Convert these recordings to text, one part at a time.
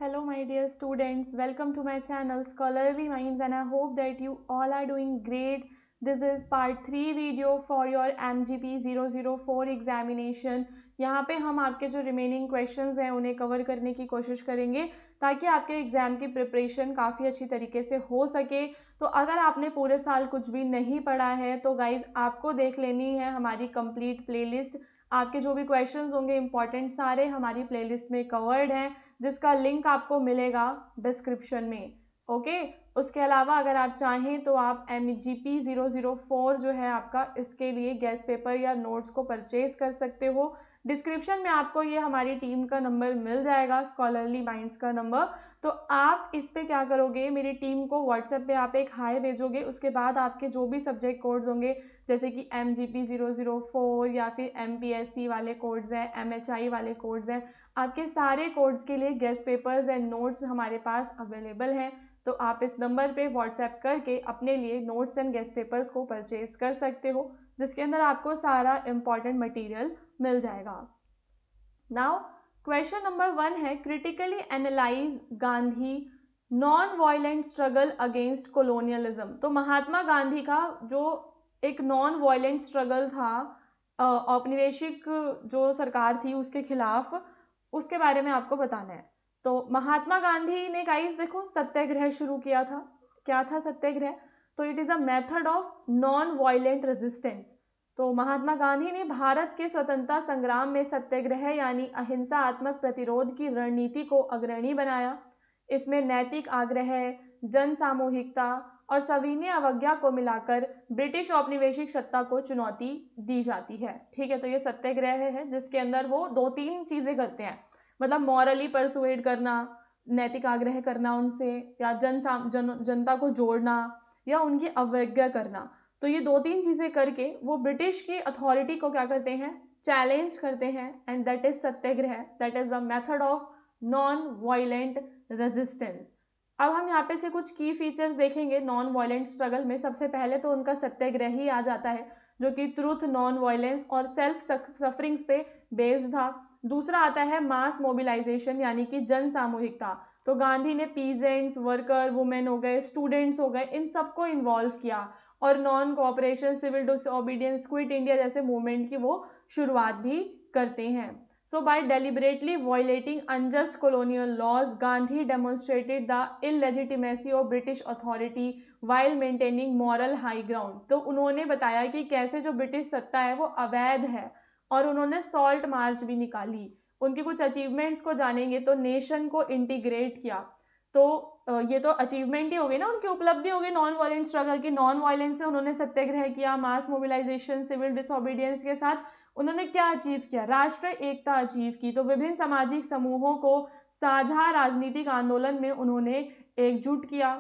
Hello my dear students, welcome to my channel Scholarly Minds and I hope that you all are doing great. This is part 3 video for your MGP 004 examination. यहाँ पे हम आपके जो remaining questions हैं उन्हें cover करने की कोशिश करेंगे ताकि आपके एग्ज़ाम की प्रिपरेशन काफ़ी अच्छी तरीके से हो सके। तो अगर आपने पूरे साल कुछ भी नहीं पढ़ा है तो गाइज आपको देख लेनी है हमारी कंप्लीट प्लेलिस्ट। आपके जो भी क्वेश्चंस होंगे इंपॉर्टेंट सारे हमारी प्लेलिस्ट में कवर्ड हैं, जिसका लिंक आपको मिलेगा डिस्क्रिप्शन में। ओके, उसके अलावा अगर आप चाहें तो आप MGP 004 जो है आपका, इसके लिए गैस पेपर या नोट्स को परचेज कर सकते हो। डिस्क्रिप्शन में आपको ये हमारी टीम का नंबर मिल जाएगा, स्कॉलरली माइंड्स का नंबर। तो आप इस पे क्या करोगे, मेरी टीम को व्हाट्सएप पे आप एक हाई भेजोगे, उसके बाद आपके जो भी सब्जेक्ट कोड्स होंगे जैसे कि MGP 004 या फिर MPSC वाले कोड्स हैं, MHI वाले कोड्स हैं, आपके सारे कोड्स के लिए गेस्ट पेपर्स एंड नोट्स हमारे पास अवेलेबल हैं। तो आप इस नंबर पे व्हाट्सएप करके अपने लिए नोट्स एंड गेस्ट पेपर्स को परचेज कर सकते हो, जिसके अंदर आपको सारा इम्पॉर्टेंट मटेरियल मिल जाएगा। नाउ क्वेश्चन नंबर 1 है, critically analyse Gandhi non violent struggle against colonialism. तो महात्मा गांधी का जो एक नॉन वायलेंट स्ट्रगल था औपनिवेशिक जो सरकार थी उसके खिलाफ, उसके बारे में आपको बताना है। तो महात्मा गांधी ने गाइस देखो सत्याग्रह शुरू किया था। क्या था सत्याग्रह? तो it is a method of non violent resistance. तो महात्मा गांधी ने भारत के स्वतंत्रता संग्राम में सत्याग्रह यानी अहिंसात्मक प्रतिरोध की रणनीति को अग्रणी बनाया। इसमें नैतिक आग्रह, जन सामूहिकता और सविनय अवज्ञा को मिलाकर ब्रिटिश औपनिवेशिक सत्ता को चुनौती दी जाती है। ठीक है, तो ये सत्याग्रह है जिसके अंदर वो 2-3 चीज़ें करते हैं, मतलब मॉरली परसुएड करना, नैतिक आग्रह करना उनसे, या जनता को जोड़ना, या उनकी अवज्ञा करना। तो ये 2-3 चीज़ें करके वो ब्रिटिश की अथॉरिटी को क्या करते हैं, चैलेंज करते हैं, and that is Satyagraha, that is the method of non violent resistance. अब हम यहाँ पे से कुछ की फीचर्स देखेंगे नॉन वायलेंट स्ट्रगल में। सबसे पहले तो उनका सत्याग्रह ही आ जाता है, जो कि ट्रूथ, नॉन वायलेंस और सेल्फ सफरिंग्स पे बेस्ड था। दूसरा आता है मास मोबिलाइजेशन यानी कि जन सामूहिकता। तो गांधी ने पीजेंट्स, वर्कर, वुमेन हो गए, स्टूडेंट्स हो गए, इन सबको इन्वॉल्व किया और non cooperation, civil disobedience, quit India जैसे मूवमेंट की वो शुरुआत भी करते हैं। So by deliberately violating unjust colonial laws, Gandhi demonstrated the illegitimacy of British authority while maintaining moral high ground। तो उन्होंने बताया कि कैसे जो ब्रिटिश सत्ता है वो अवैध है, और उन्होंने सॉल्ट मार्च भी निकाली। उनकी कुछ अचीवमेंट्स को जानेंगे तो नेशन को इंटीग्रेट किया। तो ये तो अचीवमेंट ही हो गई ना, उनकी उपलब्धि हो गई नॉन वायलेंट स्ट्रगल की। नॉन वायलेंस में उन्होंने सत्याग्रह किया, मास मोबिलाइजेशन, सिविल डिसओबीडियंस के साथ उन्होंने क्या अचीव किया, राष्ट्र एकता अचीव की। तो विभिन्न सामाजिक समूहों को साझा राजनीतिक आंदोलन में उन्होंने एकजुट किया।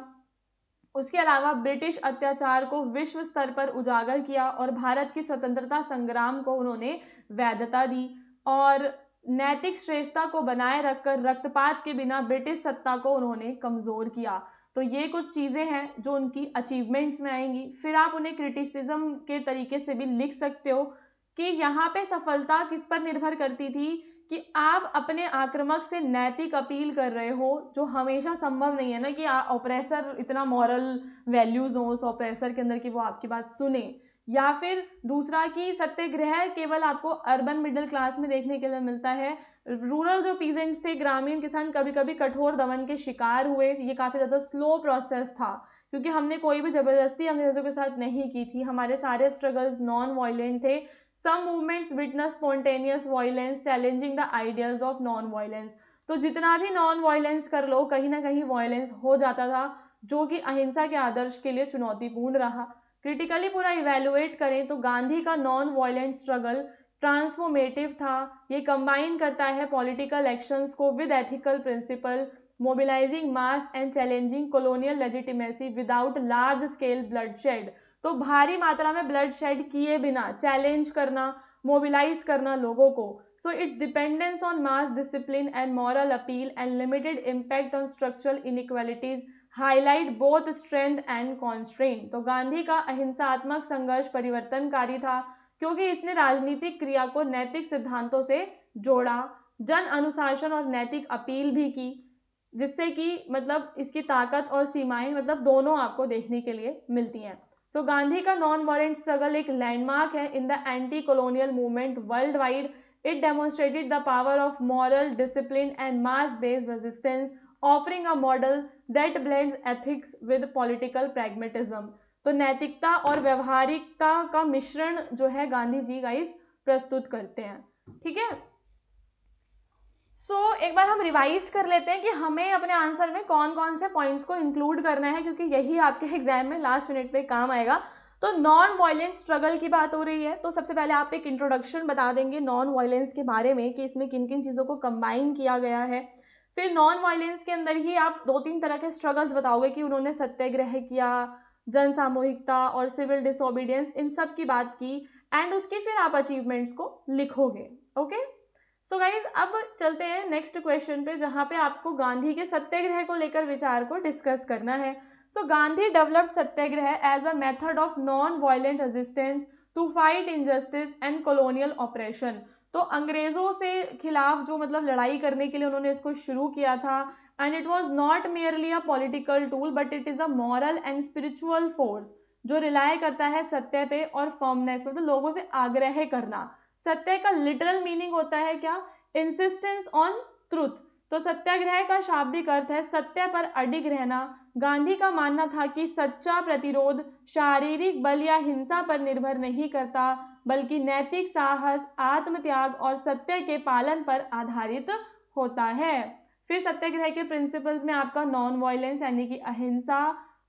उसके अलावा ब्रिटिश अत्याचार को विश्व स्तर पर उजागर किया और भारत की स्वतंत्रता संग्राम को उन्होंने वैधता दी, और नैतिक श्रेष्ठता को बनाए रखकर रक्तपात के बिना ब्रिटिश सत्ता को उन्होंने कमजोर किया। तो ये कुछ चीज़ें हैं जो उनकी अचीवमेंट्स में आएंगी। फिर आप उन्हें क्रिटिसिज्म के तरीके से भी लिख सकते हो कि यहाँ पे सफलता किस पर निर्भर करती थी, कि आप अपने आक्रामक से नैतिक अपील कर रहे हो, जो हमेशा संभव नहीं है ना कि ऑपरेसर इतना मॉरल वैल्यूज हो उस ऑपरेसर के अंदर कि वो आपकी बात सुने। या फिर दूसरा कि सत्याग्रह केवल आपको अर्बन मिडिल क्लास में देखने के लिए मिलता है। रूरल जो पीजेंट्स थे, ग्रामीण किसान, कभी कभी कठोर दमन के शिकार हुए। ये काफ़ी ज़्यादा स्लो प्रोसेस था, क्योंकि हमने कोई भी ज़बरदस्ती अंग्रेज़ों के साथ नहीं की थी, हमारे सारे स्ट्रगल्स नॉन वायलेंट थे। Some movements witness spontaneous violence challenging the ideals of non-violence। तो जितना भी नॉन वायलेंस कर लो, कहीं ना कहीं वायलेंस हो जाता था, जो कि अहिंसा के आदर्श के लिए चुनौतीपूर्ण रहा। क्रिटिकली पूरा इवेलुएट करें तो गांधी का नॉन वायलेंट स्ट्रगल ट्रांसफॉर्मेटिव था। ये कंबाइन करता है पॉलिटिकल एक्शंस को with ethical principle, mobilising mass and challenging colonial legitimacy without large scale bloodshed. तो भारी मात्रा में ब्लड शेड किए बिना चैलेंज करना, मोबिलाइज करना लोगों को। So it's dependence on mass discipline and moral appeal and limited impact on structural inequalities highlight both strength and constraint. तो गांधी का अहिंसात्मक संघर्ष परिवर्तनकारी था, क्योंकि इसने राजनीतिक क्रिया को नैतिक सिद्धांतों से जोड़ा, जन अनुशासन और नैतिक अपील भी की। जिससे कि मतलब इसकी ताकत और सीमाएं मतलब दोनों आपको देखने के लिए मिलती हैं। सो गांधी का नॉन वायलेंट स्ट्रगल एक लैंडमार्क है in the anti colonial movement world wide. It demonstrated the power of moral discipline and mass based resistance, offering a model that blends ethics with political pragmatism. तो नैतिकता और व्यवहारिकता का मिश्रण जो है गांधी जी गाइस प्रस्तुत करते हैं। ठीक है, एक बार हम रिवाइज कर लेते हैं कि हमें अपने आंसर में कौन कौन से पॉइंट्स को इंक्लूड करना है, क्योंकि यही आपके एग्जाम में लास्ट मिनट पे काम आएगा। तो नॉन वायलेंट स्ट्रगल की बात हो रही है, तो सबसे पहले आप एक इंट्रोडक्शन बता देंगे नॉन वायलेंस के बारे में कि इसमें किन किन चीज़ों को कंबाइन किया गया है। फिर नॉन वायलेंस के अंदर ही आप 2-3 तरह के स्ट्रगल्स बताओगे कि उन्होंने सत्याग्रह किया, जन सामूहिकता और सिविल डिसोबीडियंस, इन सब की बात की, एंड उसकी फिर आप अचीवमेंट्स को लिखोगे। ओके, सो गाइज अब चलते हैं नेक्स्ट क्वेश्चन पे, जहाँ पे आपको गांधी के सत्याग्रह को लेकर विचार को डिस्कस करना है। So Gandhi developed satyagraha as a method of non violent resistance to fight injustice and colonial operation. तो अंग्रेजों से खिलाफ जो मतलब लड़ाई करने के लिए उन्होंने इसको शुरू किया था, and it was not merely a political tool but it is a moral and spiritual force जो रिलाय करता है सत्य पे और फर्मनेस, मतलब लोगों से आग्रह करना। सत्य का लिटरल मीनिंग होता है क्या? Insistence on truth. तो सत्याग्रह का शाब्दिक अर्थ है सत्य पर अडिग रहना। गांधी का मानना था कि सच्चा प्रतिरोध शारीरिक बल या हिंसा पर निर्भर नहीं करता, बल्कि नैतिक साहस, आत्मत्याग और सत्य के पालन पर आधारित होता है। फिर सत्याग्रह के प्रिंसिपल्स में आपका नॉन वायलेंस यानी कि अहिंसा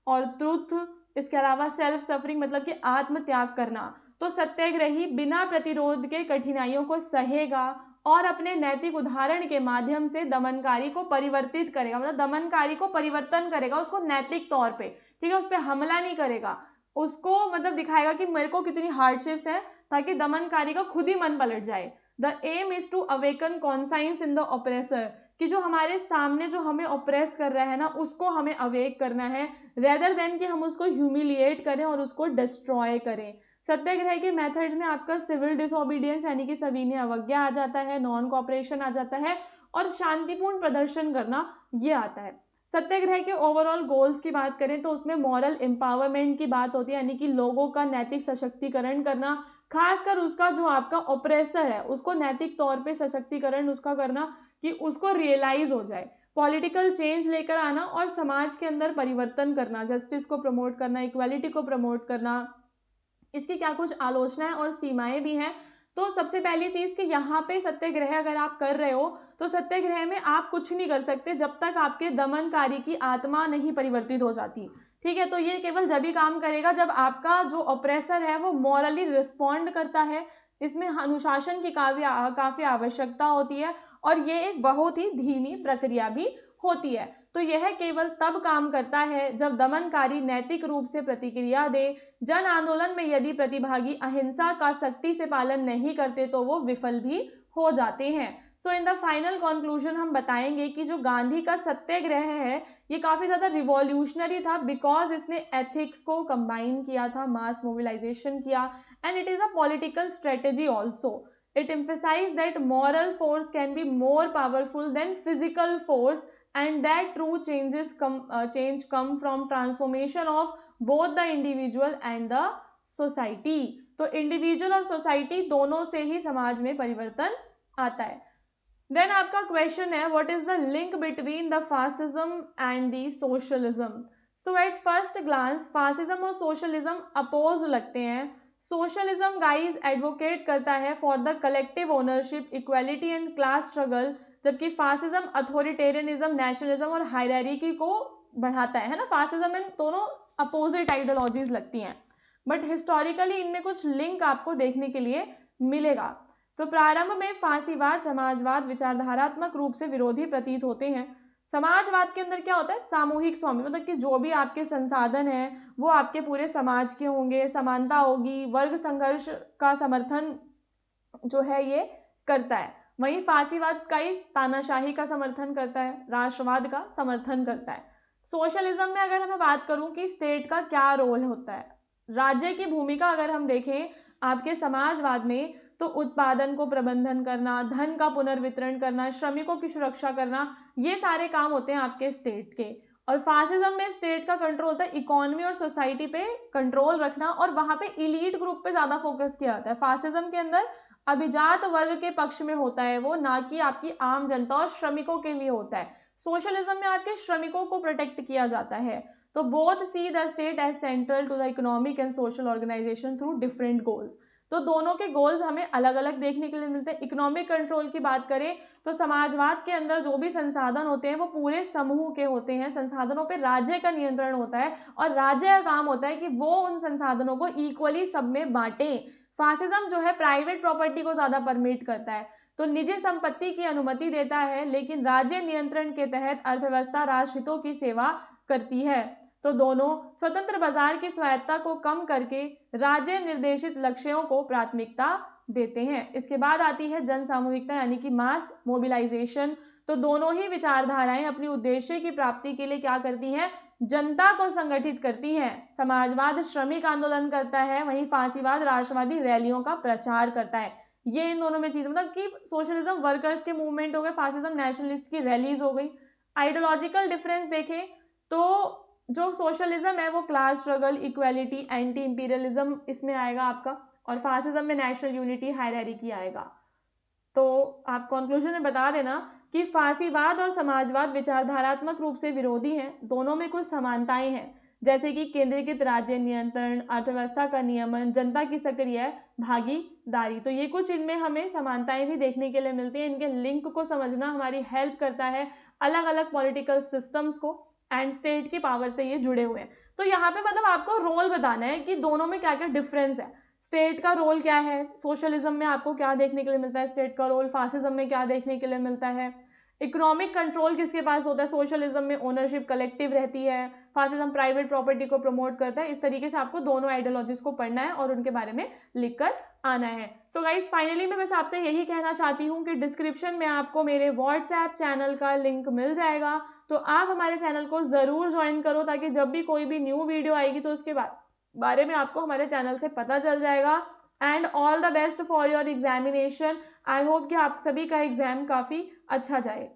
और ट्रुथ, इसके अलावा सेल्फ सफरिंग मतलब कि आत्मत्याग करना। तो सत्याग्रही बिना प्रतिरोध के कठिनाइयों को सहेगा और अपने नैतिक उदाहरण के माध्यम से दमनकारी को परिवर्तित करेगा, मतलब दमनकारी को परिवर्तन करेगा उसको नैतिक तौर पे। ठीक है, उस पर हमला नहीं करेगा, उसको मतलब दिखाएगा कि मेरे को कितनी हार्डशिप्स हैं, ताकि दमनकारी का खुद ही मन पलट जाए। The aim is to awaken conscience in the oppressor, कि जो हमारे सामने जो हमें ऑपरेस कर रहा है ना, उसको हमें अवेक करना है, रेदर देन कि हम उसको ह्यूमिलिएट करें और उसको डिस्ट्रॉय करें। सत्याग्रह के मेथड्स में आपका सिविल डिसोबीडियंस यानी कि सविनय अवज्ञा आ जाता है, नॉन कोऑपरेशन आ जाता है, और शांतिपूर्ण प्रदर्शन करना ये आता है। सत्याग्रह के ओवरऑल गोल्स की बात करें तो उसमें मॉरल एम्पावरमेंट की बात होती है, यानी कि लोगों का नैतिक सशक्तिकरण करना, खासकर उसका जो आपका ऑपरेसर है उसको नैतिक तौर पे सशक्तिकरण उसका करना कि उसको रियलाइज हो जाए, पॉलिटिकल चेंज लेकर आना और समाज के अंदर परिवर्तन करना, जस्टिस को प्रमोट करना, इक्वालिटी को प्रमोट करना। इसकी क्या कुछ आलोचनाएं और सीमाएं भी हैं। तो सबसे पहली चीज कि यहाँ पे सत्याग्रह अगर आप कर रहे हो तो सत्याग्रह में आप कुछ नहीं कर सकते जब तक आपके दमनकारी की आत्मा नहीं परिवर्तित हो जाती। ठीक है, तो ये केवल जब ही काम करेगा जब आपका जो ऑपरेसर है वो मॉरली रिस्पॉन्ड करता है। इसमें अनुशासन की काफी आवश्यकता होती है, और ये एक बहुत ही धीमी प्रक्रिया भी होती है। तो यह केवल तब काम करता है जब दमनकारी नैतिक रूप से प्रतिक्रिया दे। जन आंदोलन में यदि प्रतिभागी अहिंसा का सख्ती से पालन नहीं करते तो वो विफल भी हो जाते हैं। सो इन द फाइनल कंक्लूजन हम बताएंगे कि जो गांधी का सत्याग्रह है ये काफी ज्यादा रिवॉल्यूशनरी था, बिकॉज इसने एथिक्स को कंबाइन किया था, मास मोबिलाइजेशन किया, and it is a political strategy also. It emphasized that moral force can be more powerful than physical force, and that true change come from transformation of both the individual and the society। तो individual और society दोनों से ही समाज में परिवर्तन आता है। Then आपका क्वेश्चन है what is the link between the fascism and the socialism. So at first glance fascism और सोशलिज्म अपोज लगते हैं। सोशलिज्म गाइज एडवोकेट करता है for the collective ownership, equality and class struggle, जबकि फासिज्म अथॉरिटेरियनिज्म, नेशनलिज्म और hierarchy को बढ़ाता है ना। फासिज्म इन दोनों अपोजिट आइडियोलॉजीज लगती हैं, बट हिस्टोरिकली इनमें कुछ लिंक आपको देखने के लिए मिलेगा। तो प्रारंभ में फांसीवाद समाजवाद विचारधारात्मक रूप से विरोधी प्रतीत होते हैं। समाजवाद के अंदर क्या होता है? सामूहिक स्वामित्व, मतलब कि जो भी आपके संसाधन हैं वो आपके पूरे समाज के होंगे, समानता होगी, वर्ग संघर्ष का समर्थन जो है ये करता है। वहीं फांसीवाद का ही तानाशाही का समर्थन करता है, राष्ट्रवाद का समर्थन करता है। सोशलिज्म में अगर मैं बात करूं कि स्टेट का क्या रोल होता है, राज्य की भूमिका अगर हम देखें आपके समाजवाद में, तो उत्पादन को प्रबंधन करना, धन का पुनर्वितरण करना, श्रमिकों की सुरक्षा करना, ये सारे काम होते हैं आपके स्टेट के। और फासिज्म में स्टेट का कंट्रोल होता है इकोनॉमी और सोसाइटी पे कंट्रोल रखना, और वहां पे इलीट ग्रुप पे ज्यादा फोकस किया जाता है। फासिज्म के अंदर अभिजात वर्ग के पक्ष में होता है वो, ना कि आपकी आम जनता और श्रमिकों के लिए होता है। सोशलिज्म में आपके श्रमिकों को प्रोटेक्ट किया जाता है। तो both see the state as central to the economic and social organisation through different goals. तो दोनों के गोल्स हमें अलग अलग देखने के लिए मिलते हैं। इकोनॉमिक कंट्रोल की बात करें तो समाजवाद के अंदर जो भी संसाधन होते हैं वो पूरे समूह के होते हैं, संसाधनों पे राज्य का नियंत्रण होता है, और राज्य का काम होता है कि वो उन संसाधनों को इक्वली सब में बांटे। फासिज्म जो है प्राइवेट प्रॉपर्टी को ज्यादा परमिट करता है, तो निजी संपत्ति की अनुमति देता है, लेकिन राज्य नियंत्रण के तहत अर्थव्यवस्था राष्ट्र हितों की सेवा करती है। तो दोनों स्वतंत्र बाजार की स्वायत्ता को कम करके राज्य निर्देशित लक्ष्यों को प्राथमिकता देते हैं। इसके बाद आती है जन सामूहिकता यानी कि मास मोबिलाइजेशन। तो दोनों ही विचारधाराएं अपनी उद्देश्य की प्राप्ति के लिए क्या करती हैं, जनता को संगठित करती हैं। समाजवाद श्रमिक आंदोलन करता है, वहीं फांसीवाद राष्ट्रवादी रैलियों का प्रचार करता है। ये इन दोनों में चीज मतलब कि सोशलिज्म वर्कर्स के मूवमेंट हो गए, फासिज्म नेशनलिस्ट की रैलीज हो गई। आइडियोलॉजिकल डिफरेंस देखें तो जो सोशलिज्म है वो class struggle, equality, anti imperialism इसमें आएगा आपका, और फासिज्म में नेशनल यूनिटी, हायरार्की आएगा। तो आप कंक्लूजन में बता देना कि फांसीवाद और समाजवाद विचारधारात्मक रूप से विरोधी हैं, दोनों में कुछ समानताएं हैं, जैसे कि केंद्रीकृत राज्य नियंत्रण, अर्थव्यवस्था का नियमन, जनता की सक्रिय भागीदारी। तो ये कुछ इनमें हमें समानताएं भी देखने के लिए मिलती हैं। इनके लिंक को समझना हमारी हेल्प करता है अलग अलग पॉलिटिकल सिस्टम्स को, एंड स्टेट की पावर से ये जुड़े हुए हैं। तो यहाँ पे मतलब आपको रोल बताना है कि दोनों में क्या क्या डिफरेंस है। स्टेट का रोल क्या है, सोशलिज्म में आपको क्या देखने के लिए मिलता है स्टेट का रोल, फासिज्म में क्या देखने के लिए मिलता है। इकोनॉमिक कंट्रोल किसके पास होता है, सोशलिज्म में ओनरशिप कलेक्टिव रहती है, फासिज्म प्राइवेट प्रॉपर्टी को प्रमोट करता है। इस तरीके से आपको दोनों आइडियोलॉजीज को पढ़ना है और उनके बारे में लिखकर आना है। सो गाइज फाइनली मैं बस आपसे यही कहना चाहती हूँ कि डिस्क्रिप्शन में आपको मेरे व्हाट्सएप चैनल का लिंक मिल जाएगा, तो आप हमारे चैनल को ज़रूर ज्वाइन करो, ताकि जब भी कोई भी न्यू वीडियो आएगी तो उसके बारे में आपको हमारे चैनल से पता चल जाएगा। And all the best for your examination. I hope कि आप सभी का एग्जाम काफ़ी अच्छा जाए।